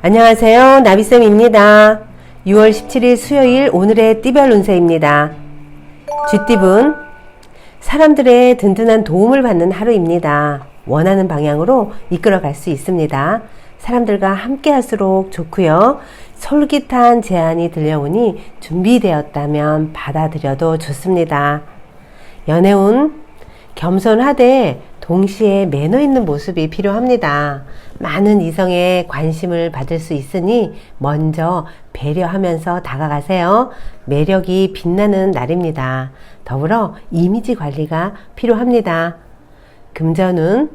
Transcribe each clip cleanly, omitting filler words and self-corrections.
안녕하세요. 나비쌤입니다. 6월 17일 수요일 오늘의 띠별 운세입니다. 쥐띠분, 사람들의 든든한 도움을 받는 하루입니다. 원하는 방향으로 이끌어갈 수 있습니다. 사람들과 함께 할수록 좋고요. 솔깃한 제안이 들려오니 준비되었다면 받아들여도 좋습니다. 연애운, 겸손하되 동시에 매너 있는 모습이 필요합니다. 많은 이성의 관심을 받을 수 있으니 먼저 배려하면서 다가가세요. 매력이 빛나는 날입니다. 더불어 이미지 관리가 필요합니다. 금전은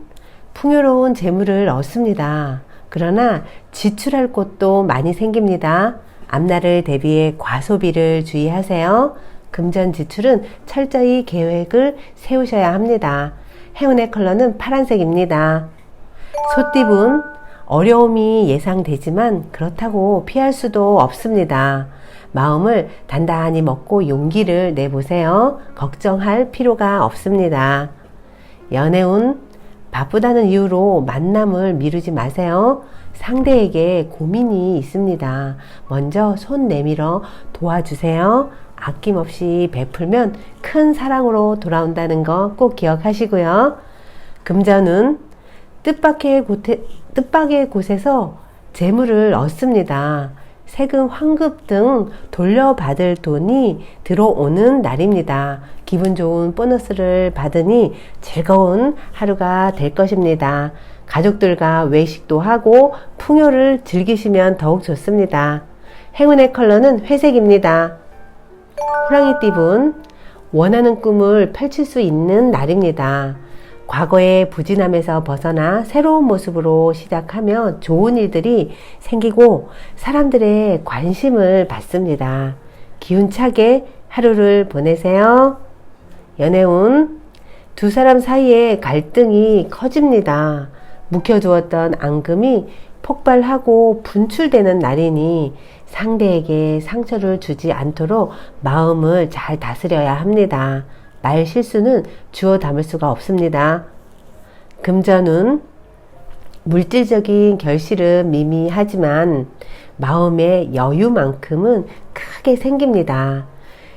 풍요로운 재물을 얻습니다. 그러나 지출할 곳도 많이 생깁니다. 앞날을 대비해 과소비를 주의하세요. 금전 지출은 철저히 계획을 세우셔야 합니다. 행운의 컬러는 파란색입니다. 소띠분, 어려움이 예상되지만 그렇다고 피할 수도 없습니다. 마음을 단단히 먹고 용기를 내보세요. 걱정할 필요가 없습니다. 연애운, 바쁘다는 이유로 만남을 미루지 마세요. 상대에게 고민이 있습니다. 먼저 손 내밀어 도와주세요. 아낌없이 베풀면 큰 사랑으로 돌아온다는 거 꼭 기억하시고요. 금전은 뜻밖의 곳에서 재물을 얻습니다. 세금, 환급 등 돌려받을 돈이 들어오는 날입니다. 기분 좋은 보너스를 받으니 즐거운 하루가 될 것입니다. 가족들과 외식도 하고 풍요를 즐기시면 더욱 좋습니다. 행운의 컬러는 회색입니다. 호랑이띠분, 원하는 꿈을 펼칠 수 있는 날입니다. 과거의 부진함에서 벗어나 새로운 모습으로 시작하며 좋은 일들이 생기고 사람들의 관심을 받습니다. 기운차게 하루를 보내세요. 연애운, 두 사람 사이에 갈등이 커집니다. 묵혀두었던 앙금이 폭발하고 분출되는 날이니 상대에게 상처를 주지 않도록 마음을 잘 다스려야 합니다. 말 실수는 주워 담을 수가 없습니다. 금전운, 물질적인 결실은 미미하지만 마음의 여유만큼은 크게 생깁니다.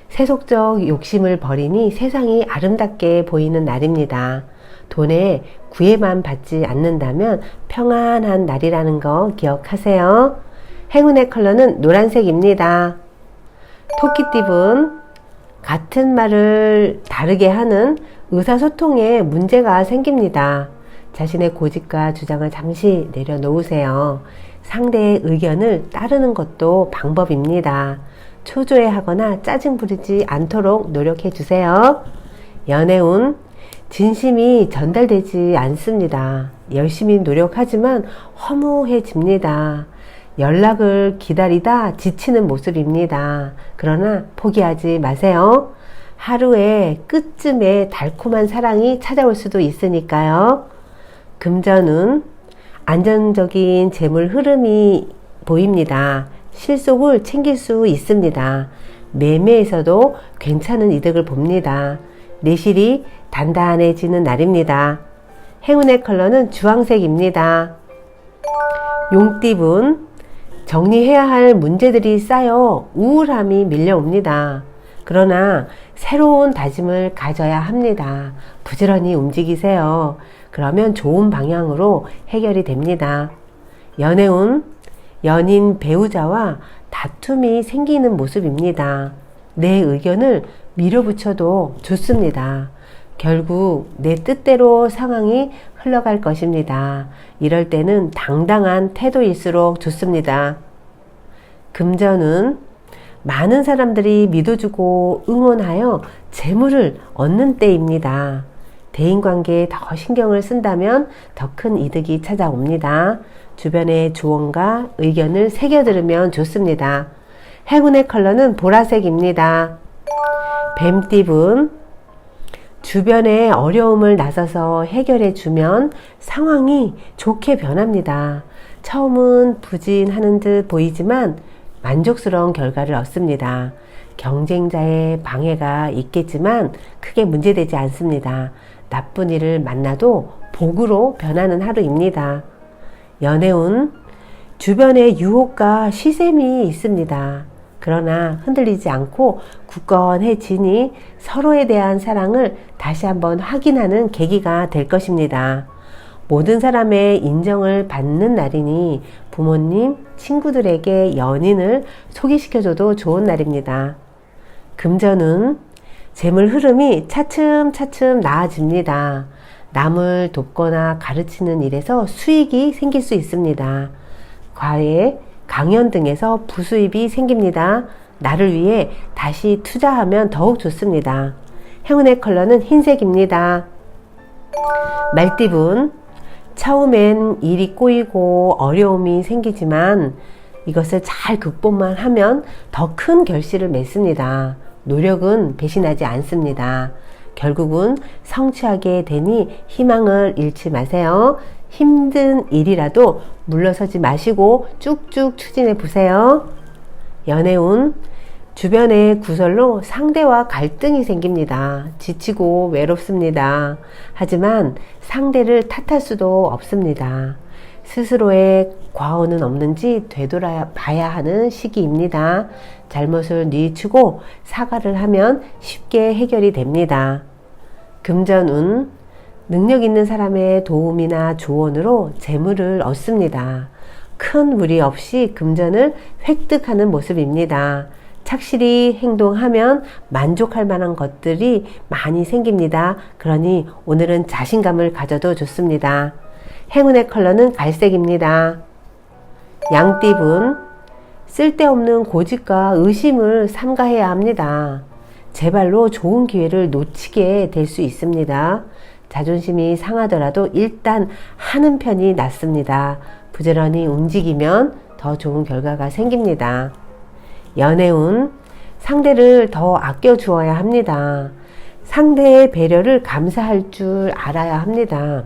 세속적 욕심을 버리니 세상이 아름답게 보이는 날입니다. 돈에 구애만 받지 않는다면 평안한 날이라는 거 기억하세요. 행운의 컬러는 노란색입니다. 토끼띠분, 같은 말을 다르게 하는 의사소통에 문제가 생깁니다. 자신의 고집과 주장을 잠시 내려놓으세요. 상대의 의견을 따르는 것도 방법입니다. 초조해하거나 짜증 부리지 않도록 노력해 주세요. 연애운, 진심이 전달되지 않습니다. 열심히 노력하지만 허무해집니다. 연락을 기다리다 지치는 모습입니다. 그러나 포기하지 마세요. 하루의 끝쯤에 달콤한 사랑이 찾아올 수도 있으니까요. 금전은 안정적인 재물 흐름이 보입니다. 실속을 챙길 수 있습니다. 매매에서도 괜찮은 이득을 봅니다. 내실이 단단해지는 날입니다. 행운의 컬러는 주황색입니다. 용띠분, 정리해야 할 문제들이 쌓여 우울함이 밀려옵니다. 그러나 새로운 다짐을 가져야 합니다. 부지런히 움직이세요. 그러면 좋은 방향으로 해결이 됩니다. 연애운, 연인 배우자와 다툼이 생기는 모습입니다. 내 의견을 밀어붙여도 좋습니다. 결국 내 뜻대로 상황이 흘러갈 것입니다. 이럴 때는 당당한 태도일수록 좋습니다. 금전은 많은 사람들이 믿어주고 응원하여 재물을 얻는 때입니다. 대인관계에 더 신경을 쓴다면 더 큰 이득이 찾아옵니다. 주변의 조언과 의견을 새겨들으면 좋습니다. 행운의 컬러는 보라색입니다. 뱀띠분, 주변의 어려움을 나서서 해결해 주면 상황이 좋게 변합니다. 처음은 부진하는 듯 보이지만 만족스러운 결과를 얻습니다. 경쟁자의 방해가 있겠지만 크게 문제되지 않습니다. 나쁜 일을 만나도 복으로 변하는 하루입니다. 연애운, 주변에 유혹과 시샘이 있습니다. 그러나 흔들리지 않고 굳건해지니 서로에 대한 사랑을 다시 한번 확인하는 계기가 될 것입니다. 모든 사람의 인정을 받는 날이니 부모님, 친구들에게 연인을 소개시켜줘도 좋은 날입니다. 금전은 재물 흐름이 차츰차츰 나아집니다. 남을 돕거나 가르치는 일에서 수익이 생길 수 있습니다. 과외, 강연 등에서 부수입이 생깁니다. 나를 위해 다시 투자하면 더욱 좋습니다. 행운의 컬러는 흰색입니다. 말띠분, 처음엔 일이 꼬이고 어려움이 생기지만 이것을 잘 극복만 하면 더 큰 결실을 맺습니다. 노력은 배신하지 않습니다. 결국은 성취하게 되니 희망을 잃지 마세요. 힘든 일이라도 물러서지 마시고 쭉쭉 추진해 보세요. 연애운, 주변의 구설로 상대와 갈등이 생깁니다. 지치고 외롭습니다. 하지만 상대를 탓할 수도 없습니다. 스스로의 과오는 없는지 되돌아봐야 하는 시기입니다. 잘못을 뉘우치고 사과를 하면 쉽게 해결이 됩니다. 금전운, 능력 있는 사람의 도움이나 조언으로 재물을 얻습니다. 큰 무리 없이 금전을 획득하는 모습입니다. 착실히 행동하면 만족할 만한 것들이 많이 생깁니다. 그러니 오늘은 자신감을 가져도 좋습니다. 행운의 컬러는 갈색입니다. 양띠분, 쓸데없는 고집과 의심을 삼가해야 합니다. 제 발로 좋은 기회를 놓치게 될 수 있습니다. 자존심이 상하더라도 일단 하는 편이 낫습니다. 부지런히 움직이면 더 좋은 결과가 생깁니다. 연애운, 상대를 더 아껴 주어야 합니다. 상대의 배려를 감사할 줄 알아야 합니다.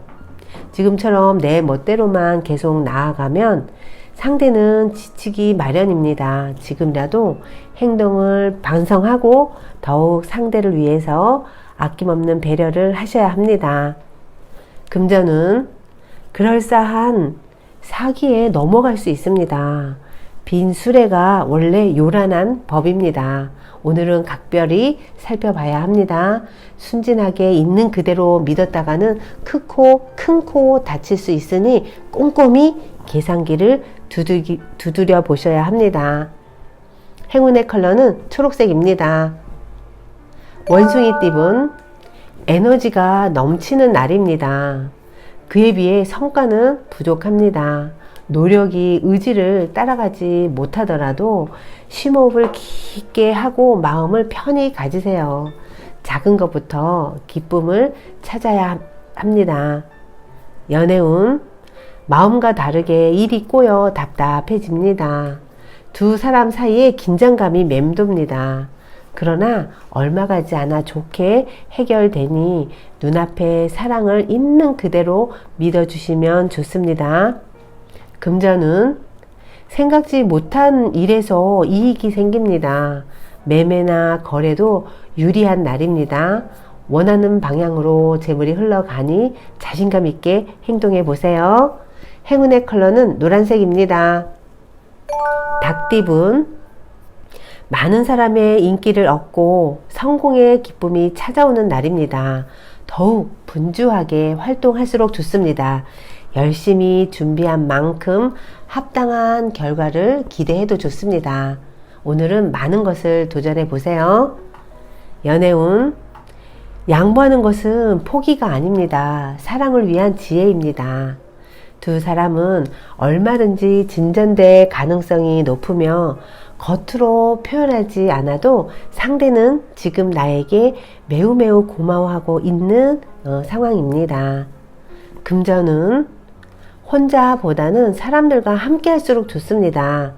지금처럼 내 멋대로만 계속 나아가면 상대는 지치기 마련입니다. 지금이라도 행동을 반성하고 더욱 상대를 위해서 아낌없는 배려를 하셔야 합니다. 금전은 그럴싸한 사기에 넘어갈 수 있습니다. 빈 수레가 원래 요란한 법입니다. 오늘은 각별히 살펴봐야 합니다. 순진하게 있는 그대로 믿었다가는 큰 코 다칠 수 있으니 꼼꼼히 계산기를 두드려 보셔야 합니다. 행운의 컬러는 초록색입니다. 원숭이띠분, 에너지가 넘치는 날입니다. 그에 비해 성과는 부족합니다. 노력이 의지를 따라가지 못하더라도 심호흡을 깊게 하고 마음을 편히 가지세요. 작은 것부터 기쁨을 찾아야 합니다. 연애운, 마음과 다르게 일이 꼬여 답답해집니다. 두 사람 사이에 긴장감이 맴돕니다. 그러나 얼마 가지 않아 좋게 해결되니 눈앞에 사랑을 있는 그대로 믿어주시면 좋습니다. 금전은 생각지 못한 일에서 이익이 생깁니다. 매매나 거래도 유리한 날입니다. 원하는 방향으로 재물이 흘러가니 자신감 있게 행동해 보세요. 행운의 컬러는 노란색입니다. 닭띠분, 많은 사람의 인기를 얻고 성공의 기쁨이 찾아오는 날입니다. 더욱 분주하게 활동할수록 좋습니다. 열심히 준비한 만큼 합당한 결과를 기대해도 좋습니다. 오늘은 많은 것을 도전해 보세요. 연애운, 양보하는 것은 포기가 아닙니다. 사랑을 위한 지혜입니다. 두 사람은 얼마든지 진전될 가능성이 높으며 겉으로 표현하지 않아도 상대는 지금 나에게 매우 고마워하고 있는 상황입니다. 금전은 혼자보다는 사람들과 함께 할수록 좋습니다.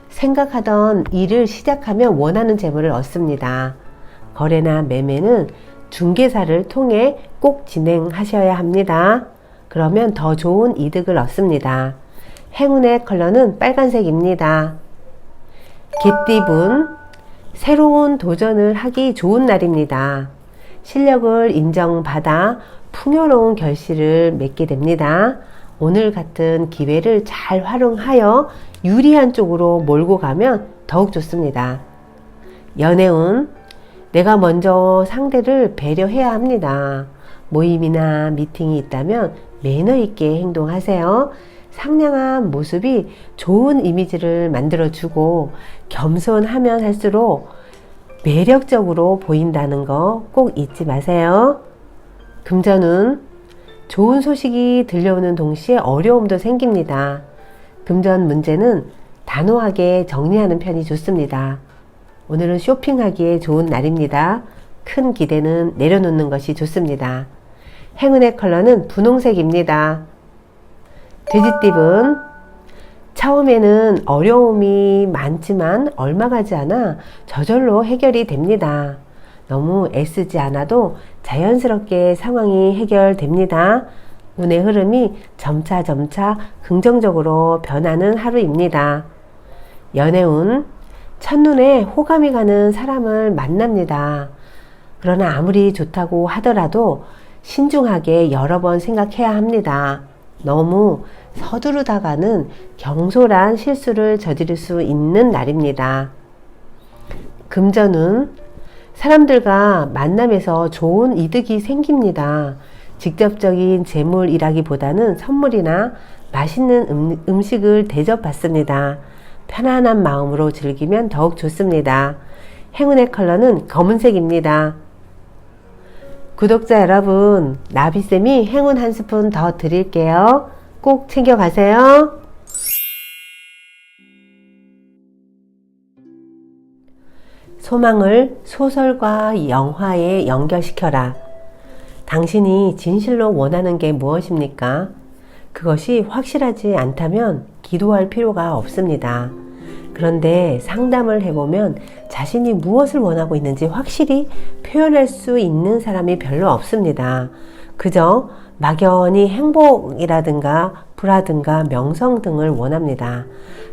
생각하던 일을 시작하면 원하는 재물을 얻습니다. 거래나 매매는 중개사를 통해 꼭 진행하셔야 합니다. 그러면 더 좋은 이득을 얻습니다. 행운의 컬러는 빨간색입니다. 개띠분, 새로운 도전을 하기 좋은 날입니다. 실력을 인정받아 풍요로운 결실을 맺게 됩니다. 오늘 같은 기회를 잘 활용하여 유리한 쪽으로 몰고 가면 더욱 좋습니다. 연애운, 내가 먼저 상대를 배려해야 합니다. 모임이나 미팅이 있다면 매너 있게 행동하세요. 상냥한 모습이 좋은 이미지를 만들어주고 겸손하면 할수록 매력적으로 보인다는 거 꼭 잊지 마세요. 금전운, 좋은 소식이 들려오는 동시에 어려움도 생깁니다. 금전 문제는 단호하게 정리하는 편이 좋습니다. 오늘은 쇼핑하기에 좋은 날입니다. 큰 기대는 내려놓는 것이 좋습니다. 행운의 컬러는 분홍색입니다. 돼지띠분, 처음에는 어려움이 많지만 얼마 가지 않아 저절로 해결이 됩니다. 너무 애쓰지 않아도 자연스럽게 상황이 해결됩니다. 운의 흐름이 점차 긍정적으로 변하는 하루입니다. 연애운, 첫눈에 호감이 가는 사람을 만납니다. 그러나 아무리 좋다고 하더라도 신중하게 여러 번 생각해야 합니다. 너무 서두르다가는 경솔한 실수를 저지를 수 있는 날입니다. 금전운, 사람들과 만남에서 좋은 이득이 생깁니다. 직접적인 재물이라기보다는 선물이나 맛있는 음식을 대접받습니다. 편안한 마음으로 즐기면 더욱 좋습니다. 행운의 컬러는 검은색입니다. 구독자 여러분, 나비쌤이 행운 한 스푼 더 드릴게요. 꼭 챙겨가세요. 소망을 소설과 영화에 연결시켜라. 당신이 진실로 원하는 게 무엇입니까? 그것이 확실하지 않다면 기도할 필요가 없습니다. 그런데 상담을 해보면 자신이 무엇을 원하고 있는지 확실히 표현할 수 있는 사람이 별로 없습니다. 그저 막연히 행복이라든가 부라든가 명성 등을 원합니다.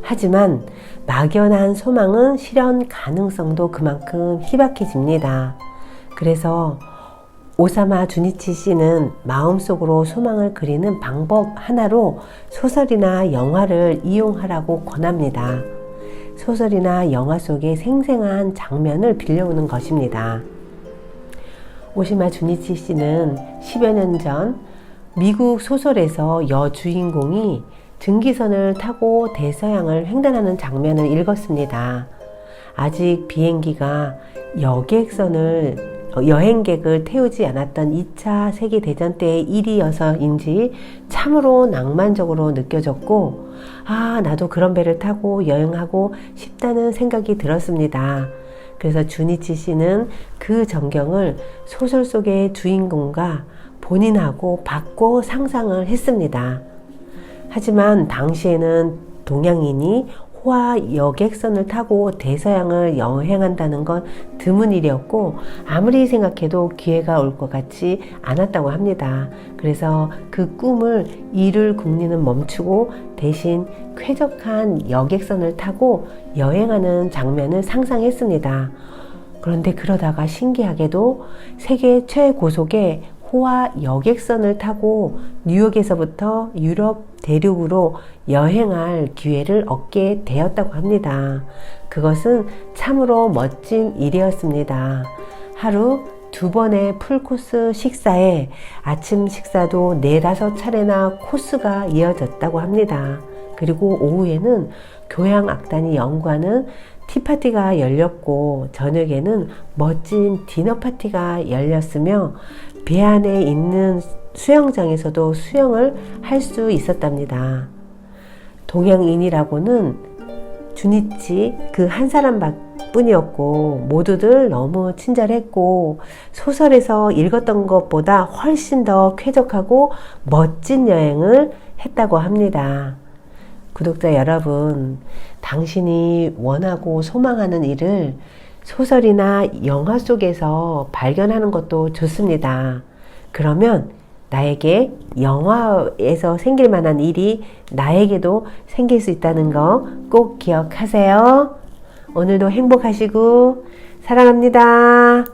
하지만 막연한 소망은 실현 가능성도 그만큼 희박해집니다. 그래서 오사마 주니치 씨는 마음속으로 소망을 그리는 방법 하나로 소설이나 영화를 이용하라고 권합니다. 소설이나 영화 속의 생생한 장면을 빌려오는 것입니다. 오시마 주니치 씨는 10여 년 전 미국 소설에서 여주인공이 증기선을 타고 대서양을 횡단하는 장면을 읽었습니다. 아직 비행기가 여행객을 태우지 않았던 2차 세계대전 때의 일이어서인지 참으로 낭만적으로 느껴졌고, 나도 그런 배를 타고 여행하고 싶다는 생각이 들었습니다. 그래서 주니치 씨는 그 전경을 소설 속의 주인공과 본인하고 바꿔 상상을 했습니다. 하지만 당시에는 동양인이 호화 여객선을 타고 대서양을 여행한다는 건 드문 일이었고 아무리 생각해도 기회가 올 것 같지 않았다고 합니다. 그래서 그 꿈을 이룰 궁리는 멈추고 대신 쾌적한 여객선을 타고 여행하는 장면을 상상했습니다. 그런데 그러다가 신기하게도 세계 최고속의 호화 여객선을 타고 뉴욕에서부터 유럽 대륙으로 여행할 기회를 얻게 되었다고 합니다. 그것은 참으로 멋진 일이었습니다. 하루 2번의 풀코스 식사에 아침 식사도 4-5차례나 코스가 이어졌다고 합니다. 그리고 오후에는 교향 악단이 연구하는 티파티가 열렸고 저녁에는 멋진 디너 파티가 열렸으며 배 안에 있는 수영장에서도 수영을 할 수 있었답니다. 동양인이라고는 주니치 그 한 사람 뿐이었고 모두들 너무 친절했고 소설에서 읽었던 것보다 훨씬 더 쾌적하고 멋진 여행을 했다고 합니다. 구독자 여러분, 당신이 원하고 소망하는 일을 소설이나 영화 속에서 발견하는 것도 좋습니다. 그러면 나에게 영화에서 생길 만한 일이 나에게도 생길 수 있다는 거 꼭 기억하세요. 오늘도 행복하시고 사랑합니다.